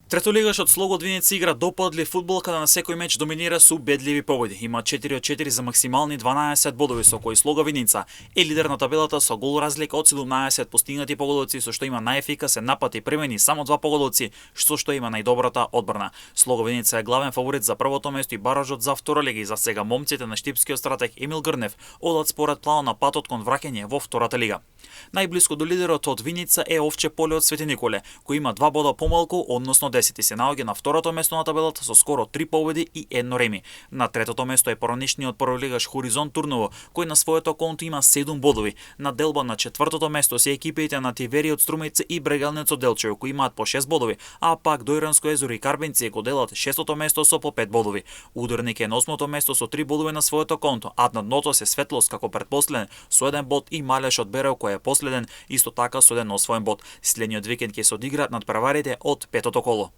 Третолигашот Слогод Виница игра допадлив фудбал каде на секој меч доминира со убедливи победи. Има 4 од 4 за максимални 12 бодови со кои Слога Виница е лидер на табелата со гол разлика од 17 постигнати погодоци, со што има најефикасен напад и премени само 2 погодоци, што има најдобрата одбрана. Слога Виница е главен фаворит за првото место и баражот за втора лига, и за сега момците на штипскиот стратег Емил Грнев одат според планот на патот кон враќање во втората лига. Најблиско до лидерот од Виница е Овче Поле од Свети Николе, кој има 2 бода помалку, односно 10 и се наоѓа на второто место на табелата со скоро 3 победи и 1 реми. На третото место е поранишниот прволигаш Хоризонт Турново, кој на своето конто има 7 бодови. На делба на четвртото место се екипите на Тивери од Струмица и Брегалнец од Делчево, кои имаат по 6 бодови, а пак Дојранско езеро и Карбенци го делат шестото место со по 5 бодови. Ударник е на 8-то место со 3 бодови на своето конто, а на дното се Светлост како претпоследен со 1 бод и Малеш од Берео кој е последен исто така со 1 освоен бод. Следниот викенд ќе се одигра над преварите од петото коло.